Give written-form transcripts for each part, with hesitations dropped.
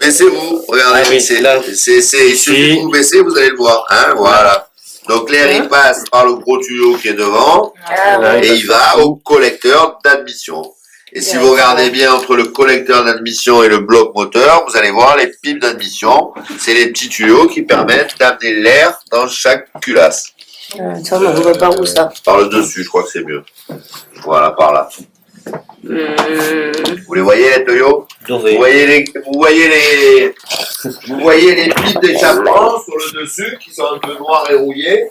Baissez-vous, regardez, Ah oui, là. il suffit de vous baisser, vous allez le voir, hein, voilà. Donc l'air il passe par le gros tuyau qui est devant et il va au collecteur d'admission. Et si vous regardez bien entre le collecteur d'admission et le bloc moteur, vous allez voir les pipes d'admission. C'est les petits tuyaux qui permettent d'amener l'air dans chaque culasse. Ça, on voit pas où ça. Par le dessus, je crois que c'est mieux. Voilà, par là. Vous les voyez les tuyaux? Vous voyez les pipes d'échappement sur le dessus qui sont un peu noires et rouillées.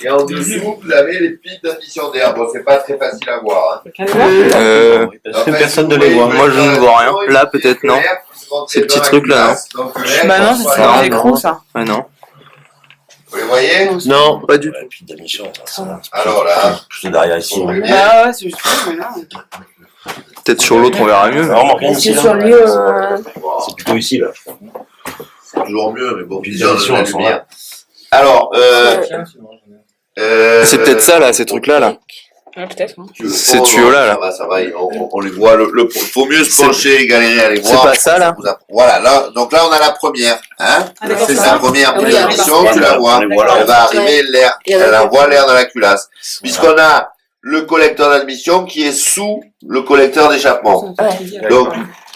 Et en dessous, vous avez les pipes d'admission d'air. Bon, c'est pas très facile à voir. Hein. Personne ne les voit. Moi, je ne vois rien. Là, peut-être, non. Ces petits trucs-là, non. Bah non, c'est sur l'écran, ça. Ouais, non. Vous les voyez? Non, pas du tout. Et puis d'admission, Alors là, c'est derrière ici. Ah ouais, c'est juste ça, mais là. Peut-être sur l'autre, on verra mieux. Vraiment rien ici. C'est sur lui. C'est plutôt ici, là. c'est toujours mieux, mais bon, Puis déjà, les on a la admissions, elles sont lumière. Alors, C'est peut-être ça, là, ces trucs-là, là. Ouais, peut-être. Hein. Ces tuyaux-là, là. Ça va, on les voit. Faut mieux se pencher et galérer à les voir. C'est pas ça, là? Voilà, là, donc là, on a la première, hein. Ah, d'accord, C'est c'est la ça. première Ah oui, pile d'admission, tu la vois. Voilà. Elle va arriver l'air, Il y en a elle pas. envoie l'air dans la culasse. Puisqu'on a le collecteur d'admission qui est sous le collecteur d'échappement. Donc,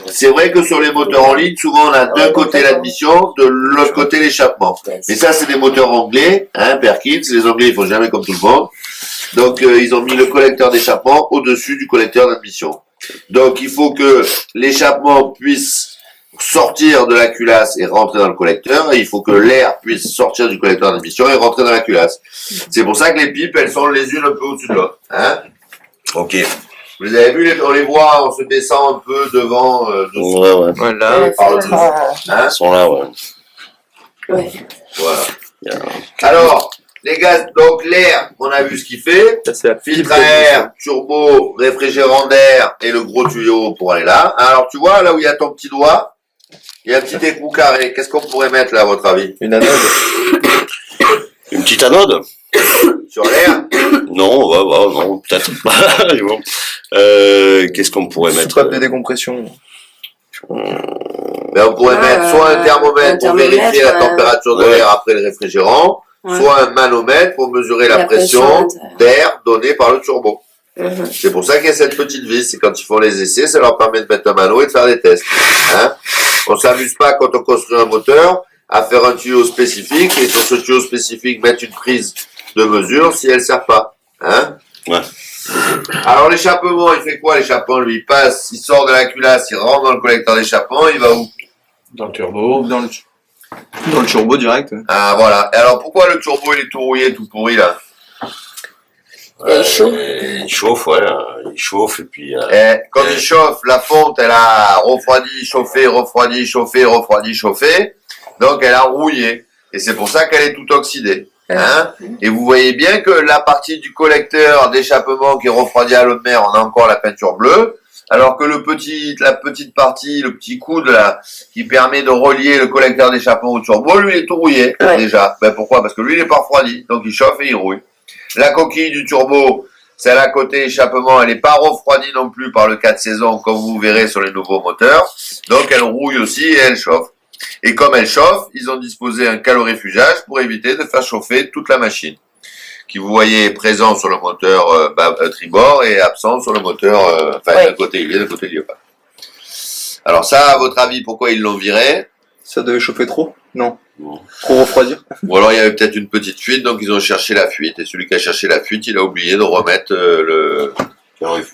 c'est vrai que sur les moteurs en ligne, souvent on a d'un côté l'admission, de l'autre côté l'échappement. Mais ça, c'est des moteurs anglais, hein, Perkins. Les Anglais, ils font jamais comme tout le monde. Donc, ils ont mis le collecteur d'échappement au-dessus du collecteur d'admission. Donc, il faut que l'échappement puisse sortir de la culasse et rentrer dans le collecteur, et il faut que l'air puisse sortir du collecteur d'admission et rentrer dans la culasse. C'est pour ça que les pipes, elles sont les unes un peu au-dessus de l'autre. Hein? Ok. Vous les avez vu, on les voit, on se descend un peu devant, dessous, Ouais. Voilà. par le dessus. Hein? Ils sont là, ouais. Ouais. Voilà. Alors, les gaz, donc l'air, on a vu ce qu'il fait. Ça, c'est la pipe Filtre à air, turbo, réfrigérant d'air et le gros tuyau pour aller là. Alors, tu vois, là où il y a ton petit doigt, il y a un petit écrou carré. Qu'est-ce qu'on pourrait mettre là, à votre avis? Une anode. Une petite anode? Sur l'air? Non, non, peut-être. Mais bon. Qu'est-ce qu'on pourrait mettre? Soupape de décompression. Ben, on pourrait mettre soit un thermomètre pour vérifier la température de l'air après le réfrigérant, soit un manomètre pour mesurer la pression d'air donnée par le turbo. C'est pour ça qu'il y a cette petite vis. C'est quand ils font les essais, ça leur permet de mettre un mano et de faire des tests. Hein? On s'amuse pas quand on construit un moteur à faire un tuyau spécifique et sur ce tuyau spécifique mettre une prise de mesure si elle sert pas. Hein? Ouais. Alors l'échappement, il fait quoi l'échappement? Lui, il passe, il sort de la culasse, il rentre dans le collecteur d'échappement, il va où? Dans le turbo. Dans le turbo direct. Ah voilà. Et alors pourquoi le turbo il est tout rouillé, tout pourri là? Il chauffe. Il chauffe, ouais. Il chauffe et puis... Comme il chauffe, la fonte elle a refroidi, chauffé, refroidi, chauffé, refroidi, chauffé. Donc elle a rouillé. Et c'est pour ça qu'elle est toute oxydée. Hein? Et vous voyez bien que la partie du collecteur d'échappement qui est refroidi à l'eau de mer, on a encore la peinture bleue. Alors que la petite partie, le petit coude là, qui permet de relier le collecteur d'échappement au turbo, lui il est tout rouillé déjà. Ben pourquoi? Parce que lui il est pas refroidi, donc il chauffe et il rouille. La coquille du turbo, celle à côté échappement, elle n'est pas refroidie non plus par le 4 saisons comme vous verrez sur les nouveaux moteurs. Donc elle rouille aussi et elle chauffe. Et comme elle chauffe, ils ont disposé un calorifugage pour éviter de faire chauffer toute la machine, qui vous voyez présent sur le moteur tribord et absent sur le moteur, d'un côté il est, de l'autre côté il n'y est pas. Alors ça, à votre avis, pourquoi ils l'ont viré? Ça devait chauffer trop? Non. Trop refroidir? Ou alors il y avait peut-être une petite fuite, donc ils ont cherché la fuite, et celui qui a cherché la fuite, il a oublié de remettre le...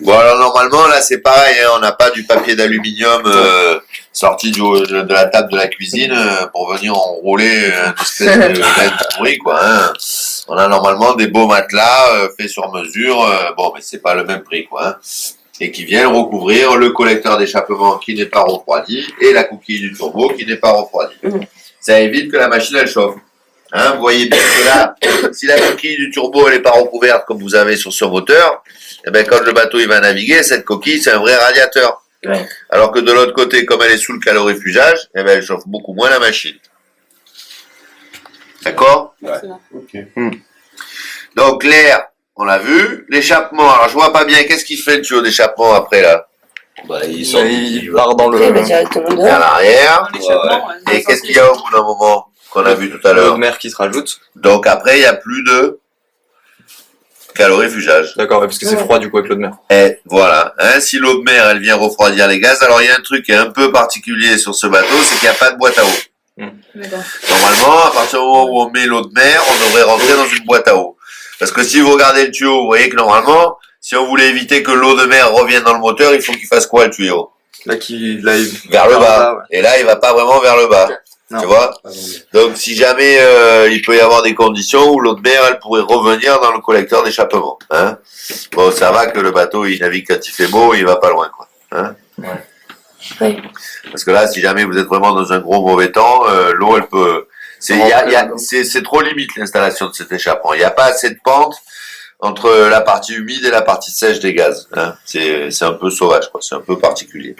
Bon alors normalement là c'est pareil, hein, on n'a pas du papier d'aluminium sorti de la table de la cuisine pour venir enrouler une espèce de laine pourrie quoi. Hein. On a normalement des beaux matelas faits sur mesure, bon mais c'est pas le même prix quoi. Hein, et qui viennent recouvrir le collecteur d'échappement qui n'est pas refroidi et la coquille du turbo qui n'est pas refroidie. Ça évite que la machine elle chauffe. Hein, vous voyez bien que là, si la coquille du turbo elle n'est pas recouverte comme vous avez sur ce moteur, eh ben quand le bateau il va naviguer, cette coquille c'est un vrai radiateur. Ouais. Alors que de l'autre côté, comme elle est sous le calorifugage, eh ben elle chauffe beaucoup moins la machine. D'accord? Ouais. Ok. Donc l'air, on l'a vu. L'échappement, alors je vois pas bien, qu'est-ce qu'il fait le tuyau d'échappement après là? Bah, il sort, Il part dans Après, il va le directement Et à dehors. l'arrière. Dans l'échappement, ouais. Et qu'est-ce qu'il y a au bout d'un moment qu'on a vu tout à l'eau l'heure? de mer qui se rajoute. Donc après, il n'y a plus de calorifugage. D'accord, ouais, parce que c'est Ouais. froid du coup avec l'eau de mer. Et voilà. Hein, si l'eau de mer, elle vient refroidir les gaz, alors il y a un truc qui est un peu particulier sur ce bateau, c'est qu'il n'y a pas de boîte à eau. D'accord. Normalement, à partir du moment où on met l'eau de mer, on devrait rentrer dans une boîte à eau. Parce que si vous regardez le tuyau, vous voyez que normalement, si on voulait éviter que l'eau de mer revienne dans le moteur, il faut qu'il fasse quoi le tuyau? Là, il... Vers le Vers le bas. bas, ouais. Et là, il va pas vraiment vers le bas. Non. Tu vois? Donc si jamais il peut y avoir des conditions où l'eau de mer, elle pourrait revenir dans le collecteur d'échappement. Hein? Bon, ça va que le bateau, il navigue quand il fait beau, il va pas loin, quoi. Hein? Ouais. Parce que là, si jamais vous êtes vraiment dans un gros mauvais temps, l'eau, elle peut... C'est trop limite l'installation de cet échappement. Il n'y a pas assez de pente entre la partie humide et la partie sèche des gaz. Hein. C'est un peu sauvage, quoi. C'est un peu particulier.